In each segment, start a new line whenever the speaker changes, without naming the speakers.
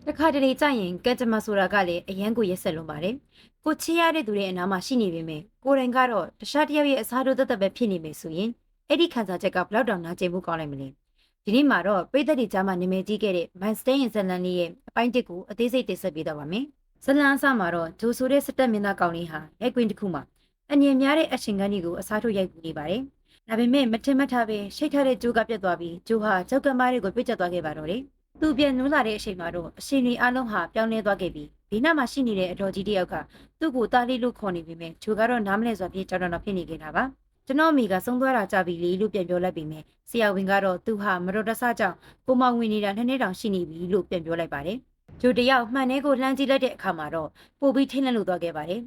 တခါတလေကြရင်ကံကြမ္မာဆိုတာကလည်းအရန်ကိုရက်ဆက်လွန်ပါတယ်ကိုချစ်ရတဲ့သူရဲ့အနားမှာရှိနေပေမဲ့ကိုယ်တိုင်ကတော့တခြားတစ်ယောက်ရဲ့အစားထိုးသက်သက်ပဲဖြစ်နေမယ်ဆိုရင်အဲ့ဒီခံစားချက်ကဘယ်လောက်တောင်နာကျင်မှုကောင်းလိုက်မလဲဒီနေ့မှာတော့ပြည်သက်တွေကြားမှာနာမည်ကြီးခဲ့တဲ့ My Stay in ဇလန်လေးရဲ့အပိုင်းတစ်ကိုအသေးစိတ်တင်ဆက်ပေးတော့ပါမယ်ဇလန်အစမှာတော့ဂျိုဆိုတဲ့စတက်မင်းသားကောင်လေးဟာရိုက်ကွင်းတစ်ခုမှာအငြင်းများတဲ့အရှင်ကန်းကြီးကိုအစားထိုးရိုက်ပူနေပါတယ်ဒါပေမဲ့မထင်မှတ်ထားပဲရှိတ်ထားတဲ့ဂျိုကပြတ်သွားပြီးဂျိုဟာကြောက်ကမားတွေကိုပြစ်ကျသွားခဲ့ပါတော့တယ်သူပြန်နူးလာတဲ့အချိန်မှာတော့အရှင်လေးအလုံးဟာပြောင်းလဲသွားခဲ့ပြီးဘေးနားမှာရှိနေတဲ့အတော်ကြီးတစ်ယောက်ကသူ့ကိုတားလေးလို့ခေါ်နေပေမဲ့ဂျိုကတော့နားမလဲစွာပြေးကြောက်တော့ဖြစ်နေခဲ့တာပါကျွန်တော်မိကဆုံးသွားတာကြပြီလေလို့ပြန်ပြောလိုက်ပေမဲ့ဆရာဝန်ကတော့သူဟာမတော်တဆကြောင့်ကိုမောင်ဝင်နေတာနှစ်တောင်ရှိနေပြီလို့ပြန်ပြောလိုက်ပါတယ်ဂျိုတယောက်မှန်ထဲကိုလှမ်းကြည့်လိုက်တဲ့အခါမှာတော့ပိုပြီးထိတ်လန့်လို့သွားခဲ့ပါတယ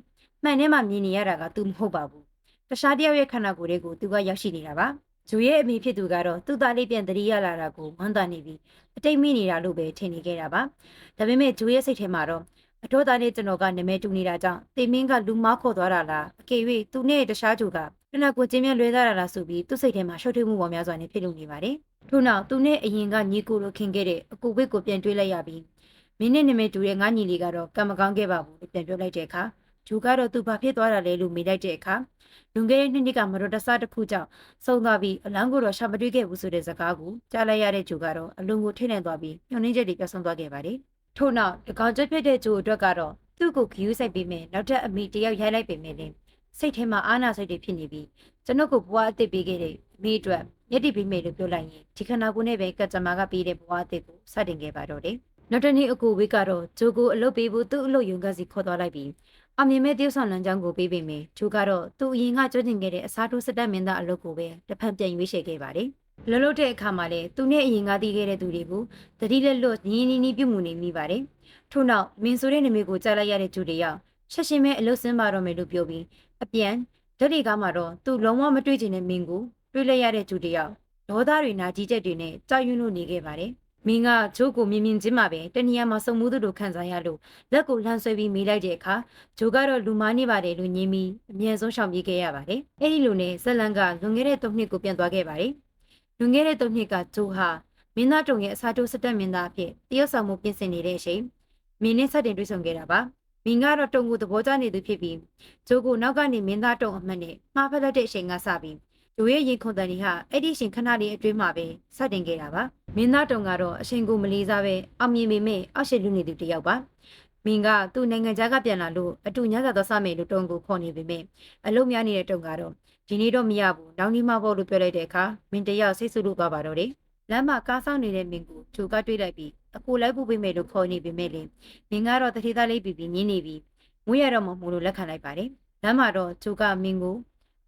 ်မှန်ထဲမှာမြင်နေရတာကသူမဟုတ်ပါဘူးတခြားတစ်ယောက်ရဲ့ခန္ဓာကိုယ်တွေကိုသူကရောက်ရှိနေတာပါဂျိုရဲ့အမိဖြစ်သူကတော့သူ့သားလေးပြန်တတိယလာတာကိုဝမ်းသာနေပြီးအတိတ်မိနေတာလို့ပဲထင်နေခဲ့တာပါဒါပေမဲ့ဂျိုရဲ့စိတ်ထဲမှာတော့အတော်သားနဲ့ကျွန်တော်ကနာမည်တူနေတာကြောင့်တေမင်းကလူမားခေါ်သွားတာလားအကယ်၍သူနဲ့တခြားဂျိုကခဏကိုချင်းမြလွဲသားတာလားဆိုပြီးသူ့စိတ်ထဲမှာရှုပ်ထွေးမှုပေါ်များစွာနဲ့ဖြစ်လို့နေပါတယ်ထို့နောက်သူနဲ့အရင်ကညီကိုလိုခင်ခဲ့တဲ့အကူဝိတ်ကိုပြန်တွေးလိုက်ရပြီးမင်းနဲ့နာမည်တူတဲ့ငါညီလေးကတော့ကံမကောင်းခဲ့ပါဘူးလို့ပြန်ပြောလိုက်တဲ့အခါဂျိုကတော့သူဘာဖြစ်သွားတာလဲလို့မေးလိုက်တဲ့အခါလွန်ခဲ့တဲ့နှစ်ကမတော်တဆတစ်ခုကြောင့်ဆုံးသွားပြီးအလောင်းကိုတော့ရှာမတွေ့ခဲ့ဘူးဆိုတဲ့စကားကိုကြားလိုက်ရတဲ့ဂျိုကတော့အလွန်ကိုထိတ်လန့်သွားပြီးညှို့နှင်းချက်တွေပြတ်ဆုံးသွားခဲ့ပါတယ်ထို့နောက်တကောင်ကျဖြစ်တဲ့ဂျိုအတွက်ကတော့သူ့ကိုဂယူးဆိုင်ပြီးမယ်နောက်ထပ်အမိတယောက်ရိုက်လိုက်ပေမဲ့လည်းစိတ်ထဲမှာအာနာစိတ်တွေဖြစ်နေပြီးကျွန်ုပ်ကိုဘဝအသစ်ပေးခဲ့တဲ့အမိအတွက်မျက်တိပြီးမယ်လို့ပြောလိုက်ရင်ဒီခန္ဓာကိုယ်နဲ့ပဲကကြမ္မာကပေးတဲ့ဘဝအသစ်ကိုစတင်ခဲ့ပါတော့တယ်နောက်တနေ့အကူဝေးကတော့ဂျိုကိုအလုပ်ပေးဖို့သူ့အလုပ်ရုံကစီခေါ်သွားလိုက်ပြီးအမြင်မဲ့တယောက်ဆောင်လမ်းကြောင်းကိုပေးပေမယ်ဂျိုကတော့သူ့အရင်ကကြွကျင်ခဲ့တဲ့အစားထိုးစတက်မင်းသားအလုပ်ကိုပဲတစ်ဖက်ပြန်ရွေးချယ်ခဲ့ပါတယ်လှလို့တဲ့အခါမှာလည်းသူနဲ့အရင်ကတည်ခဲ့တဲ့သူတွေကိုတတိလက်လွတ်ညီညီနီးပြုမှုနေမိပါတယ်ထို့နောက်မင်းဆိုတဲ့နာမည်ကိုကြားလိုက်ရတဲ့ဂျိုတယောက်ချက်ရှင်မဲ့အလုပ်ဆင်းပါတော့မယ်လို့ပြောပြီးအပြန်ဓာတ်တွေကမှတော့သူလုံးဝမတွေ့ချင်တဲ့မင်းကိုတွေးလိုက်ရတဲ့ဂျိုတယောက်ဒေါသတွေနာကြီးချက်တွေနဲ့ကြောက်ရွံ့လို့နေခဲ့ပါတယ်မင်းကဂျိုးကိုမြင်မြင်ချင်းမှပဲတနေရာမှာစုံမှုသူတို့ခံစားရလို့လက်ကိုလှမ်းဆွဲပြီးမေးလိုက်တဲ့အခါဂျိုကတော့လူမားနေပါတယ်လို့ညင်းပြီးအမြဲဆုံးရှောင်ပြေးခဲ့ရပါတယ်။အဲဒီလိုနဲ့ဇလန်ကလွန်ခဲ့တဲ့3နှစ်ကိုပြန်သွားခဲ့ပါတယ်။လွန်ခဲ့တဲ့3နှစ်ကဂျိုဟာမင်းသားတုံရဲ့အစားထိုးစတက်မင်းသားအဖြစ်တရုတ်ဆောင်မှုပြင်ဆင်နေတဲ့အချိန်မင်းနဲ့ဆက်တင်တွေ့ဆုံခဲ့တာပါ။မင်းကတော့တုံကိုသဘောကျနေသူဖြစ်ပြီးဂျိုကိုနောက်ကနေမင်းသားတုံအမှတ်နဲ့မှားဖက်လက်တဲ့အချိန်ကစပြီးဂျိုရဲ့ရင်ခွန်တန်ကြီးဟာအဲ့ဒီရှင်ခဏလေးအတွင်းမှာပဲစတင်ခဲ့တာပါမင်းသားတုံကတော့အရှင်ကိုမလီစားပဲအောင်မြင်ပေမဲ့အောက်ရှိလူနေသူတယောက်ပါမင်းကသူ့နိုင်ငံခြားကပြန်လာလို့အတူညစာတော့စမယ်လို့တုံကိုခေါ်နေပေမဲ့အလုံးများနေတဲ့တုံကတော့ဒီနေ့တော့မရဘူးနောက်နေ့မှပေါ့လို့ပြောလိုက်တဲ့အခါမင်းတယောက်စိတ်ဆူလို့သွားပါတော့တယ်လမ်းမှာကားဆောင်နေတဲ့မင်းကိုဂျိုကတွေးလိုက်ပြီးအကိုလိုက်ဖို့ပေးမယ်လို့ခေါ်နေပေမဲ့လေမင်းကတော့တတိသားလေးပြီးညင်းနေပြီးမွေးရတော့မှမို့လို့လက်ခံလိုက်ပါတယ်လမ်းမှာတော့ဂျိုကမင်းကို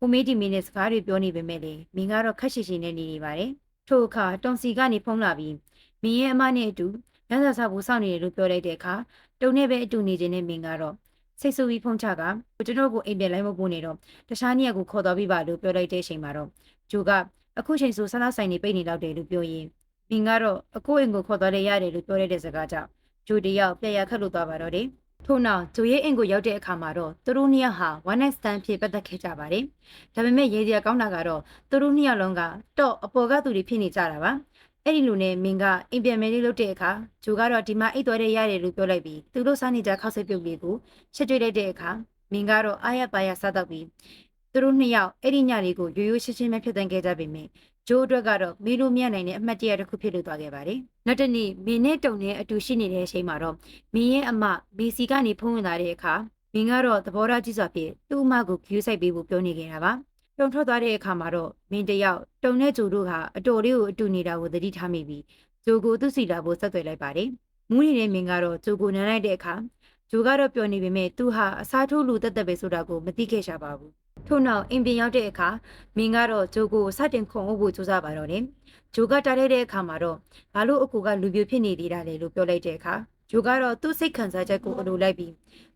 ကိုမေးဒီမင်းနဲ့စကားတွေပြောနေပေမဲ့လေမင်းကတော့ခက်ရှိရှိနဲ့နေပါတယ်ထို့အခါတုံစီကနေဖုံးလာပြီးမင်းရဲ့အမနဲ့အတူလမ်းစာစားဖို့စောင့်နေတယ်လို့ပြောလိုက်တဲ့အခါတုံနဲ့ပဲအတူနေခြင်းနဲ့မင်းကတော့စိတ်ဆူပြီးဖုံးချကကျွန်တော်ကိုအိမ်ပြန်လိုက်မပို့နေတော့တခြားနေရာကိုခေါ်သွားပြီးပါလို့ပြောလိုက်တဲ့အချိန်မှာတော့ဂျိုကအခုချိန်ဆိုဆန္ဒဆိုင်နေပိတ်နေတော့တယ်လို့ပြောရင်မင်းကတော့အခုအိမ်ကိုခေါ်သွားလေရတယ်လို့ပြောလိုက်တဲ့စကားကြောင့်ဂျိုတယောက်ပြက်ရခတ်လို့သွားပါတော့တယ်ထို့နောက်ဂျိုရဲ့အင်ကိုရောက်တဲ့အခါမှာတော့သူတို့နှစ်ယောက်ဟာ one night stand ဖြစ်ပတ်သက်ခဲ့ကြပါတယ်။ဒါပေမဲ့ရေစရာကောင်းတာကတော့သူတို့နှစ်ယောက်လုံးကတော့အပေါ်ကသူတွေဖြစ်နေကြတာပါ။အဲ့ဒီလိုနဲ့မင်းကအိမ်ပြန်မယ်လို့လုပ်တဲ့အခါဂျိုကတော့ဒီမှာအိတ်သွားတဲ့ရတယ်လို့ပြောလိုက်ပြီးသူတို့စားနေကြခောက်ဆွဲပြုတ်လေးကိုချက်တွေ့လိုက်တဲ့အခါမင်းကတော့အားရပါရစားတော့ပြီးသူတို့နှစ်ယောက်အဲ့ဒီညလေးကိုရိုးရိုးရှင်းရှင်းပဲဖြစ်သန်းခဲ့ကြပေမဲ့ဂျိုးအတွက်ကတော့မေးလို့မရနိုင်တဲ့အမှတ်တရတစ်ခုဖြစ်လို့သွားခဲ့ပါတယ်။နောက်တနေ့မင်းနဲ့တုံနဲ့အတူရှိနေတဲ့အချိန်မှာတော့မင်းရဲ့အမမေစီကနေဖုန်းဝင်လာတဲ့အခါမင်းကတော့သဘောထားကြီးစွာဖြင့်သူ့အမကိုဂယူးဆိုင်ပေးဖို့ပြောနေခဲ့တာပါ။တုံထွက်သွားတဲ့အခါမှာတော့မင်းတယောက်တုံနဲ့ဂျိုတို့ဟာအတော်လေးကိုအတူနေတာကိုသတိထားမိပြီးဂျိုကိုသူ့စီလာဖို့ဆက်သွယ်လိုက်ပါတယ်။မူးနေတဲ့မင်းကတော့ဂျိုကိုနမ်းလိုက်တဲ့အခါဂျိုကတော့ပျော်နေပေမဲ့သူဟာအစားထိုးလူတက်တက်ပဲဆိုတာကိုမသိခဲ့ရှာပါဘူး။ထို့နောက်အင်ပြင်ရောက်တဲ့အခါမင်းကတော့ဂျိုကိုစတင်ခုံအုပ်ဖို့ကြိုးစားပါတော့တယ်။ဂျိုကတားတဲ့အခါမှာတော့ဘာလို့အကူကလူပြိုဖြစ်နေသေးတာလဲလို့ပြောလိုက်တဲ့အခါဂျိုကတော့သူ့စိတ်ခံစားချက်ကိုအလိုလိုက်ပြီး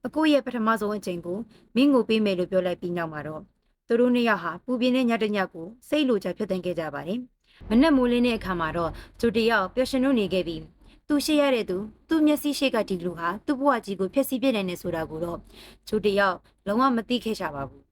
အကူရဲ့ပထမဆုံးအချိန်ကိုမင်းကိုပေးမယ်လို့ပြောလိုက်ပြီးနောက်မှာတော့သူတို့နှစ်ယောက်ဟာပူပြင်းတဲ့ညတညကိုစိတ်လိုချဖြစ်သိမ်းခဲ့ကြပါတယ်။မနက်မိုးလင်းတဲ့အခါမှာတော့ဂျိုတယောက်ပျော်ရွှင်လို့နေခဲ့ပြီးသူရှိရတဲ့သူမျက်စိရှိကဒီလူဟာသူ့ဘဝကြီးကိုဖျက်ဆီးပြစ်နိုင်နေဆိုတာကိုတော့ဂျိုတယောက်လုံးဝမသိခဲ့ကြပါဘူး